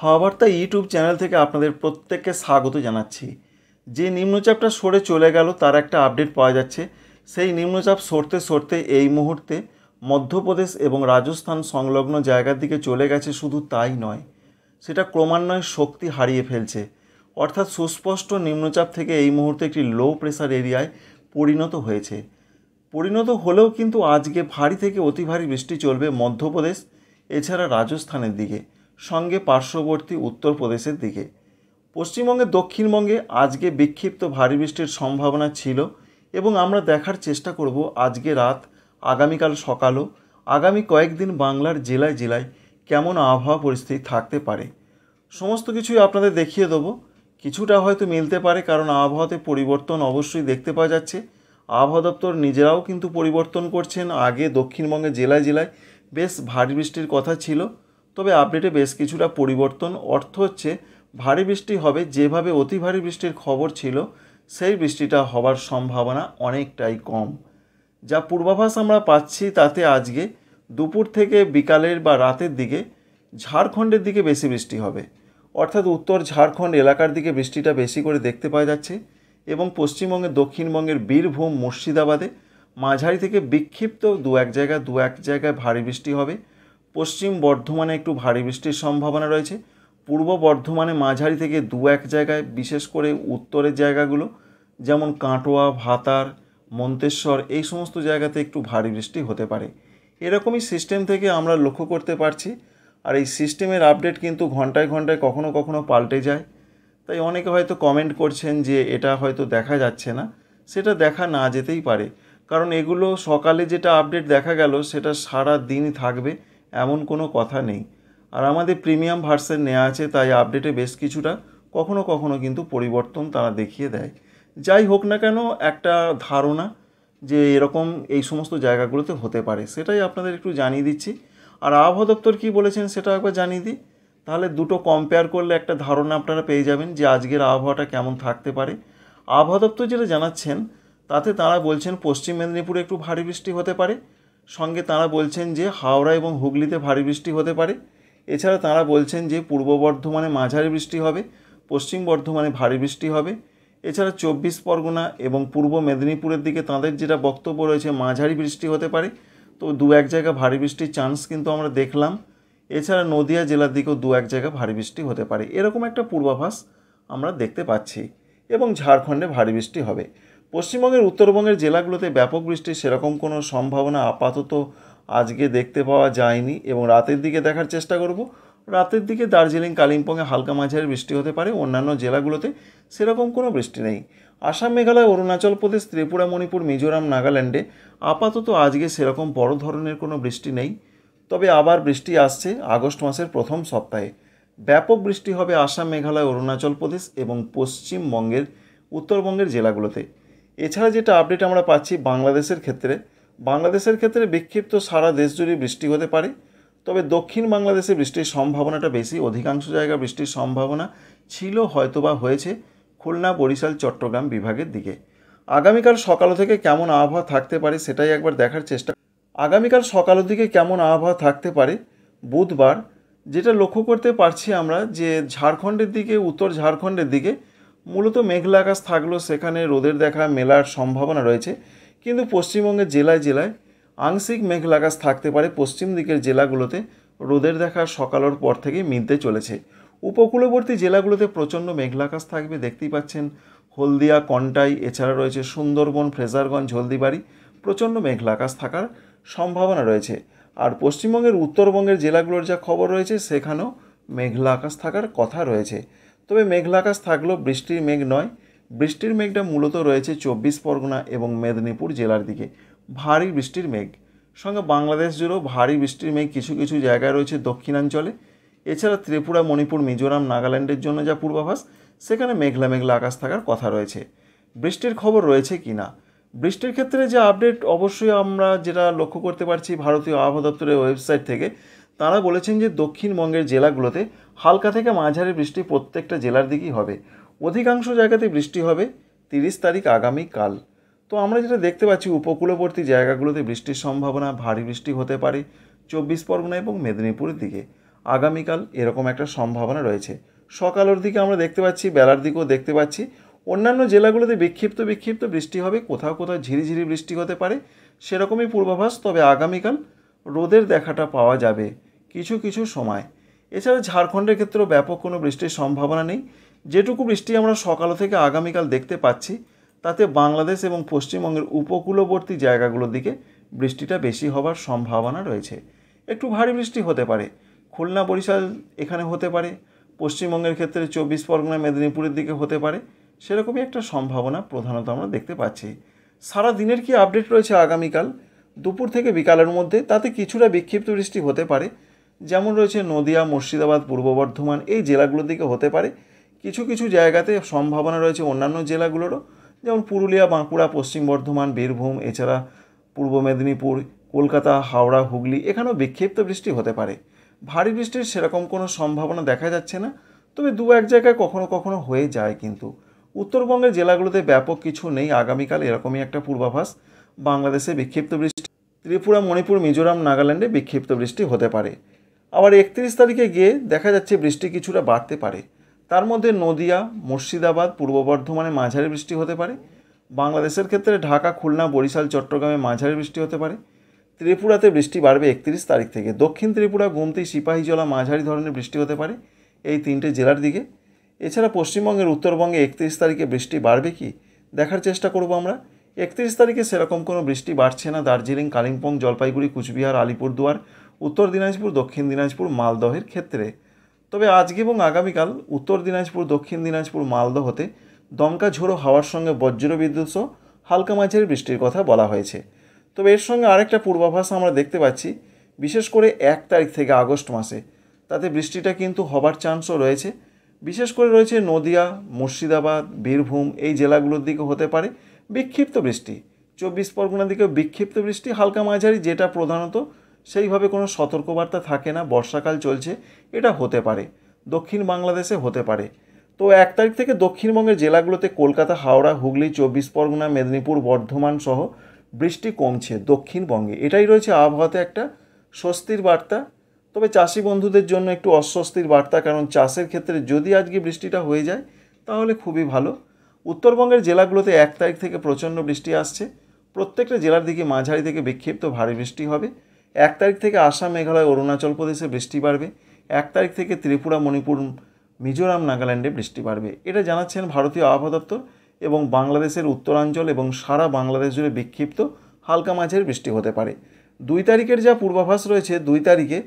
হাওয়া বার্তা YouTube channel থেকে আপনাদের প্রত্যেককে স্বাগত জানাচ্ছি। যে নিম্নচাপটা সরে চলে গেল তার একটা আপডেট পাওয়া যাচ্ছে। সেই নিম্নচাপ সরতে সরতে এই মুহূর্তে মধ্যপ্রদেশ এবং রাজস্থান সংলগ্ন জায়গার দিকে চলে গেছে। শুধু তাই নয়, সেটা ক্রমান্বয়ে শক্তি হারিয়ে ফেলছে, অর্থাৎ সুস্পষ্ট নিম্নচাপ থেকে এই মুহূর্তে একটি লো প্রেসার এরিয়ায় পরিণত হলেও কিন্তু আজকে ভারী থেকে অতি ভারী বৃষ্টি চলবে মধ্যপ্রদেশ এছাড়া রাজস্থানের দিকে, সঙ্গে পার্শ্ববর্তী উত্তরপ্রদেশের দিকে। পশ্চিমবঙ্গের দক্ষিণবঙ্গে আজকে বিক্ষিপ্ত ভারী বৃষ্টির সম্ভাবনা ছিল এবং আমরা দেখার চেষ্টা করব আজকে রাত, আগামীকাল সকালও, আগামী কয়েকদিন বাংলার জেলায় জেলায় কেমন আবহাওয়া পরিস্থিতি থাকতে পারে। সমস্ত কিছুই আপনাদের দেখিয়ে দেবো। কিছুটা হয়তো মিলতে পারে, কারণ আবহাওয়াতে পরিবর্তন অবশ্যই দেখতে পাওয়া যাচ্ছে। আবহাওয়া দপ্তর নিজেরাও কিন্তু পরিবর্তন করছেন। আগে দক্ষিণবঙ্গের জেলায় জেলায় বেশ ভারী বৃষ্টির কথা ছিল, তবে আপডেটে বেশ কিছুটা পরিবর্তন। অর্থ হচ্ছে ভারী বৃষ্টি হবে, যেভাবে অতি ভারী বৃষ্টির খবর ছিল সেই বৃষ্টিটা হবার সম্ভাবনা অনেকটাই কম। যা পূর্বাভাস আমরা পাচ্ছি তাতে আজকে দুপুর থেকে বিকালের বা রাতের দিকে ঝাড়খণ্ডের দিকে বেশি বৃষ্টি হবে, অর্থাৎ উত্তর ঝাড়খণ্ড এলাকার দিকে বৃষ্টিটা বেশি করে দেখতে পাওয়া যাচ্ছে এবং পশ্চিমবঙ্গের দক্ষিণবঙ্গের বীরভূম, মুর্শিদাবাদে মাঝারি থেকে বিক্ষিপ্ত দু এক জায়গায় ভারী বৃষ্টি হবে। পশ্চিম বর্ধমানে একটু ভারী বৃষ্টির সম্ভাবনা রয়েছে। পূর্ব বর্ধমানে মাঝারি থেকে দু এক জায়গায়, বিশেষ করে উত্তরের জায়গাগুলো যেমন কাটোয়া, ভাতার, মন্তেশ্বর, এই সমস্ত জায়গাতে একটু ভারী বৃষ্টি হতে পারে। এরকমই সিস্টেম থেকে আমরা লক্ষ্য করতে পারছি। আর এই সিস্টেমের আপডেট কিন্তু ঘন্টায় ঘন্টায় কখনো কখনো পাল্টে যায়। তাই অনেকে হয়তো কমেন্ট করছেন যে এটা হয়তো দেখা যাচ্ছে না। সেটা দেখা না যেতেই পারে, কারণ এগুলো সকালে যেটা আপডেট দেখা গেল সেটা সারা দিনই থাকবে এমন কোনো কথা নেই। আর আমাদের প্রিমিয়াম ভার্সন নেওয়া আছে, তাই আপডেটে বেশ কিছুটা কখনো কখনো কিন্তু পরিবর্তন তারা দেখিয়ে দেয়। যাই হোক না কেন, একটা ধারণা যে এরকম এই সমস্ত জায়গাগুলোতে হতে পারে সেটাই আপনাদের একটু জানিয়ে দিচ্ছি। আর আবহাওয়া দপ্তর কী বলেছেন সেটা একবার জানিয়ে দিই, তাহলে দুটো কম্পেয়ার করলে একটা ধারণা আপনারা পেয়ে যাবেন যে আজকের আবহাওয়াটা কেমন থাকতে পারে। আবহাওয়া দপ্তর যেটা জানাচ্ছেন তাতে তারা বলছেন পশ্চিম মেদিনীপুরে একটু ভারী বৃষ্টি হতে পারে, সঙ্গে তারা বলছেন যে হাওড়া এবং হুগলিতে ভারী বৃষ্টি হতে পারে। এছাড়া তারা বলছেন যে পূর্ব বর্ধমানে মাঝারি বৃষ্টি হবে, পশ্চিম বর্ধমানে ভারী বৃষ্টি হবে। এছাড়া 24 পরগনা এবং পূর্ব মেদিনীপুরের দিকে তাদের যেটা বক্তব্য রয়েছে মাঝারি বৃষ্টি হতে পারে, তো দু এক জায়গা ভারী বৃষ্টির চান্স কিন্তু আমরা দেখলাম। এছাড়া নদিয়া জেলার দিকেও দু এক জায়গা ভারী বৃষ্টি হতে পারে, এরকম একটা পূর্বাভাস আমরা দেখতে পাচ্ছি। এবং ঝাড়খণ্ডে ভারী বৃষ্টি হবে। পশ্চিমবঙ্গের উত্তরবঙ্গের জেলাগুলোতে ব্যাপক বৃষ্টির সেরকম কোনো সম্ভাবনা আপাতত আজকে দেখতে পাওয়া যায়নি এবং রাতের দিকে দেখার চেষ্টা করব। রাতের দিকে দার্জিলিং, কালিম্পংয়ে হালকা মাঝারি বৃষ্টি হতে পারে, অন্যান্য জেলাগুলোতে সেরকম কোনো বৃষ্টি নেই। আসাম, মেঘালয়, অরুণাচল প্রদেশ, ত্রিপুরা, মণিপুর, মিজোরাম, নাগাল্যান্ডে আপাতত আজকে সেরকম বড় ধরনের কোনো বৃষ্টি নেই। তবে আবার বৃষ্টি আসছে আগস্ট মাসের প্রথম সপ্তাহে। ব্যাপক বৃষ্টি হবে আসাম, মেঘালয়, অরুণাচল প্রদেশ এবং পশ্চিমবঙ্গের উত্তরবঙ্গের জেলাগুলোতে। এছাড়া যেটা আপডেট আমরা পাচ্ছি বাংলাদেশের ক্ষেত্রে বিক্ষিপ্ত সারা দেশ জুড়ে বৃষ্টি হতে পারে, তবে দক্ষিণ বাংলাদেশে বৃষ্টির সম্ভাবনাটা বেশি। অধিকাংশ জায়গায় বৃষ্টির সম্ভাবনা ছিল, হয়তোবা হয়েছে খুলনা, বরিশাল, চট্টগ্রাম বিভাগের দিকে। আগামীকাল সকাল থেকে কেমন আবহাওয়া থাকতে পারে সেটাই একবার দেখার চেষ্টা। আগামীকাল সকালের দিকে কেমন আবহাওয়া থাকতে পারে বুধবার, যেটা লক্ষ্য করতে পারছি আমরা যে ঝাড়খণ্ডের দিকে, উত্তর ঝাড়খণ্ডের দিকে মূলত মেঘলা আকাশ থাকলেও সেখানে রোদের দেখা মেলার সম্ভাবনা রয়েছে, কিন্তু পশ্চিমবঙ্গের জেলায় জেলায় আংশিক মেঘলা আকাশ থাকতে পারে। পশ্চিম দিকের জেলাগুলোতে রোদের দেখা সকালের পর থেকেই মিলতে চলেছে। উপকূলবর্তী জেলাগুলোতে প্রচণ্ড মেঘলা আকাশ থাকবে, দেখতেই পাচ্ছেন হলদিয়া, কন্টাই, এছাড়া রয়েছে সুন্দরবন, ফ্রেজারগঞ্জ, হলদিবাড়ি, প্রচণ্ড মেঘলা আকাশ থাকার সম্ভাবনা রয়েছে। আর পশ্চিমবঙ্গের উত্তরবঙ্গের জেলাগুলোর যা খবর রয়েছে সেখানেও মেঘলা আকাশ থাকার কথা রয়েছে। তবে মেঘলা আকাশ থাকলেও বৃষ্টির মেঘ নয়, বৃষ্টির মেঘটা মূলত রয়েছে 24 পরগনা এবং মেদিনীপুর জেলার দিকে, ভারী বৃষ্টির মেঘ। সঙ্গে বাংলাদেশ জুড়েও ভারী বৃষ্টির মেঘ কিছু কিছু জায়গায় রয়েছে দক্ষিণাঞ্চলে। এছাড়া ত্রিপুরা, মণিপুর, মিজোরাম, নাগাল্যান্ডের জন্য যা পূর্বাভাস, সেখানে মেঘলা মেঘলা আকাশ থাকার কথা রয়েছে। বৃষ্টির খবর রয়েছে কি না, বৃষ্টির ক্ষেত্রে যে আপডেট অবশ্যই আমরা যেটা লক্ষ্য করতে পারছি ভারতীয় আবহাওয়া দপ্তরের ওয়েবসাইট থেকে, তারা বলেছেন যে দক্ষিণবঙ্গের জেলাগুলোতে হালকা থেকে মাঝারি বৃষ্টি প্রত্যেকটা জেলার দিকেই হবে। অধিকাংশ জায়গাতে বৃষ্টি হবে 30 তারিখ আগামীকাল। তো আমরা যেটা দেখতে পাচ্ছি উপকূলবর্তী জায়গাগুলোতে বৃষ্টির সম্ভাবনা, ভারী বৃষ্টি হতে পারে 24 পরগনা এবং মেদিনীপুরের দিকে। আগামীকাল এরকম একটা সম্ভাবনা রয়েছে। সকালের দিকে আমরা দেখতে পাচ্ছি, বেলার দিকেও দেখতে পাচ্ছি অন্যান্য জেলাগুলোতে বিক্ষিপ্ত বৃষ্টি হবে, কোথাও কোথাও ঝিরিঝিরি বৃষ্টি হতে পারে, সেরকমই পূর্বাভাস। তবে আগামীকাল রোদের দেখাটা পাওয়া যাবে কিছু কিছু সময়। এছাড়া ঝাড়খণ্ডের ক্ষেত্রেও ব্যাপক কোনো বৃষ্টির সম্ভাবনা নেই। যেটুকু বৃষ্টি আমরা সকাল থেকে আগামীকাল দেখতে পাচ্ছি তাতে বাংলাদেশ এবং পশ্চিমবঙ্গের উপকূলবর্তী জায়গাগুলোর দিকে বৃষ্টিটা বেশি হবার সম্ভাবনা রয়েছে। একটু ভারী বৃষ্টি হতে পারে, খুলনা বরিশাল এখানে হতে পারে, পশ্চিমবঙ্গের ক্ষেত্রে 24 পরগনা মেদিনীপুরের দিকে হতে পারে, সেরকমই একটা সম্ভাবনা প্রধানত আমরা দেখতে পাচ্ছি। সারা দিনের কি আপডেট রয়েছে আগামীকাল দুপুর থেকে বিকালের মধ্যে, তাতে কিছুটা বিক্ষিপ্ত বৃষ্টি হতে পারে, যেমন রয়েছে নদিয়া, মুর্শিদাবাদ, পূর্ব বর্ধমান এই জেলাগুলোর দিকে হতে পারে। কিছু কিছু জায়গাতে সম্ভাবনা রয়েছে অন্যান্য জেলাগুলোরও, যেমন পুরুলিয়া, বাঁকুড়া, পশ্চিম বর্ধমান, বীরভূম, এছাড়া পূর্ব মেদিনীপুর, কলকাতা, হাওড়া, হুগলি এখানেও বিক্ষিপ্ত বৃষ্টি হতে পারে। ভারী বৃষ্টির সেরকম কোনো সম্ভাবনা দেখা যাচ্ছে না, তবে দু এক জায়গায় কখনো কখনো হয়ে যায়। কিন্তু উত্তরবঙ্গের জেলাগুলোতে ব্যাপক কিছু নেই আগামীকাল, এরকমই একটা পূর্বাভাস। বাংলাদেশে বিক্ষিপ্ত বৃষ্টি, ত্রিপুরা, মণিপুর, মিজোরাম, নাগাল্যান্ডে বিক্ষিপ্ত বৃষ্টি হতে পারে। আবার 31 তারিখে গিয়ে দেখা যাচ্ছে বৃষ্টি কিছুটা বাড়তে পারে। তার মধ্যে নদিয়া, মুর্শিদাবাদ, পূর্ব বর্ধমানে মাঝারি বৃষ্টি হতে পারে। বাংলাদেশের ক্ষেত্রে ঢাকা, খুলনা, বরিশাল, চট্টগ্রামে মাঝারি বৃষ্টি হতে পারে। ত্রিপুরাতে বৃষ্টি বাড়বে 31 তারিখ থেকে। দক্ষিণ ত্রিপুরা, গুমতি, সিপাহীজলা মাঝারি ধরনের বৃষ্টি হতে পারে এই তিনটে জেলার দিকে। এছাড়া পশ্চিমবঙ্গের উত্তরবঙ্গে 31 তারিখে বৃষ্টি বাড়বে কি দেখার চেষ্টা করব আমরা। 31 তারিখে সেরকম কোনো বৃষ্টি বাড়ছে না দার্জিলিং, কালিম্পং, জলপাইগুড়ি, কুচবিহার, আলিপুরদুয়ার, উত্তর দিনাজপুর, দক্ষিণ দিনাজপুর, মালদহের ক্ষেত্রে। তবে আজকে এবং আগামীকাল উত্তর দিনাজপুর, দক্ষিণ দিনাজপুর, মালদহতে দমকা ঝোড়ো হাওয়ার সঙ্গে বজ্রবিদ্যুৎ সহ হালকা মাঝারি বৃষ্টির কথা বলা হয়েছে। তবে এর সঙ্গে আরেকটা পূর্বাভাস আমরা দেখতে পাচ্ছি, বিশেষ করে 1 তারিখ থেকে আগস্ট মাসে, তাতে বৃষ্টিটা কিন্তু হবার চান্সও রয়েছে। বিশেষ করে রয়েছে নদিয়া, মুর্শিদাবাদ, বীরভূম এই জেলাগুলোর দিকে হতে পারে বিক্ষিপ্ত বৃষ্টি। 24 পরগনার দিকেও বিক্ষিপ্ত বৃষ্টি হালকা মাঝারি, যেটা প্রধানত সেইভাবে কোনো সতর্কবার্তা থাকে না, বর্ষাকাল চলছে, এটা হতে পারে। দক্ষিণ বাংলাদেশে হতে পারে। তো 1 তারিখ থেকে দক্ষিণবঙ্গের জেলাগুলোতে কলকাতা, হাওড়া, হুগলি, 24 পরগনা, মেদিনীপুর, বর্ধমান সহ বৃষ্টি কমছে দক্ষিণবঙ্গে। এটাই রয়েছে আবহাওয়াতে একটা স্বস্তির বার্তা। তবে চাষি বন্ধুদের জন্য একটু অস্বস্তির বার্তা, কারণ চাষের ক্ষেত্রে যদি আজকে বৃষ্টিটা হয়ে যায় তাহলে খুবই ভালো। উত্তরবঙ্গের জেলাগুলোতে 1 তারিখ থেকে প্রচণ্ড বৃষ্টি আসছে। প্রত্যেকটা জেলার দিকে মাঝারি থেকে বিক্ষিপ্ত ভারী বৃষ্টি হবে। 1 তারিখ থেকে আসাম, মেঘালয়, অরুণাচল প্রদেশে বৃষ্টি বাড়বে। 1 তারিখ থেকে ত্রিপুরা, মণিপুর, মিজোরাম, নাগাল্যান্ডে বৃষ্টি বাড়বে। এটা জানাচ্ছেন ভারতীয় আবহাওয়া দপ্তর। এবং বাংলাদেশের উত্তরাঞ্চল এবং সারা বাংলাদেশ জুড়ে বিক্ষিপ্ত হালকা মাঝারি বৃষ্টি হতে পারে। 2 তারিখের যা পূর্বাভাস রয়েছে, 2 তারিখে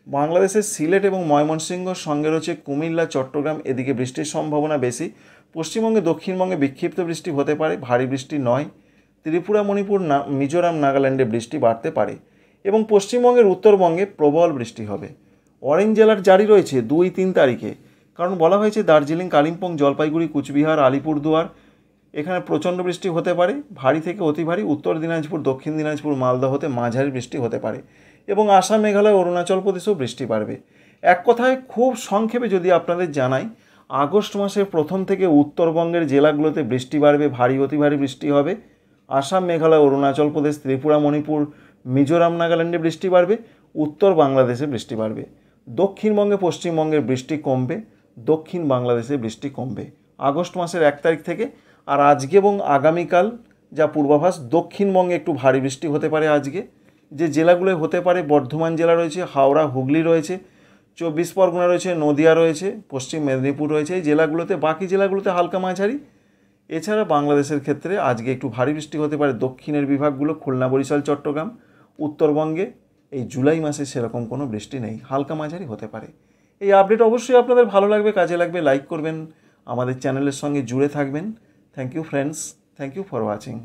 বাংলাদেশের সিলেট এবং ময়মনসিংহ সঙ্গে রয়েছে কুমিল্লা, চট্টগ্রাম, এদিকে বৃষ্টির সম্ভাবনা বেশি। পশ্চিমবঙ্গে, দক্ষিণবঙ্গে বিক্ষিপ্ত বৃষ্টি হতে পারে, ভারী বৃষ্টি নয়। ত্রিপুরা, মণিপুর, মিজোরাম, নাগাল্যান্ডে বৃষ্টি বাড়তে পারে এবং পশ্চিমবঙ্গের উত্তরবঙ্গে প্রবল বৃষ্টি হবে। অরেঞ্জ অ্যালার্ট জারি রয়েছে 2-3 তারিখে, কারণ বলা হয়েছে দার্জিলিং, কালিম্পং, জলপাইগুড়ি, কুচবিহার, আলিপুরদুয়ার এখানে প্রচণ্ড বৃষ্টি হতে পারে, ভারী থেকে অতি ভারী। উত্তর দিনাজপুর, দক্ষিণ দিনাজপুর, মালদহতে মাঝারি বৃষ্টি হতে পারে এবং আসাম, মেঘালয়, অরুণাচল প্রদেশেও বৃষ্টি বাড়বে। এক কথায় খুব সংক্ষেপে যদি আপনাদের জানাই, আগস্ট মাসের প্রথম থেকে উত্তরবঙ্গের জেলাগুলোতে বৃষ্টি বাড়বে, ভারী অতি ভারী বৃষ্টি হবে। আসাম, মেঘালয়, অরুণাচল প্রদেশ, ত্রিপুরা, মণিপুর, মিজোরাম, নাগাল্যান্ডে বৃষ্টি বাড়বে। উত্তর বাংলাদেশে বৃষ্টি বাড়বে। দক্ষিণবঙ্গে, পশ্চিমবঙ্গের বৃষ্টি কমবে, দক্ষিণ বাংলাদেশে বৃষ্টি কমবে আগস্ট মাসের 1 তারিখ থেকে। আর আজকে এবং আগামীকাল যা পূর্বাভাস, দক্ষিণবঙ্গে একটু ভারী বৃষ্টি হতে পারে আজকে। যে জেলাগুলোয় হতে পারে, বর্ধমান জেলা রয়েছে, হাওড়া, হুগলি রয়েছে, 24 পরগনা রয়েছে, নদিয়া রয়েছে, পশ্চিম মেদিনীপুর রয়েছে এই জেলাগুলোতে। বাকি জেলাগুলোতে হালকা মাঝারি। এছাড়া বাংলাদেশের ক্ষেত্রে আজকে একটু ভারী বৃষ্টি হতে পারে দক্ষিণের বিভাগগুলো, খুলনা, বরিশাল, চট্টগ্রাম। উত্তরবঙ্গে এই জুলাই মাসে সেরকম কোনো বৃষ্টি নেই, হালকা মাঝারি হতে পারে। এই আপডেট অবশ্যই আপনাদের ভালো লাগবে, কাজে লাগবে। লাইক করবেন, আমাদের চ্যানেলের সঙ্গে জুড়ে থাকবেন। Thank you friends, thank you for watching.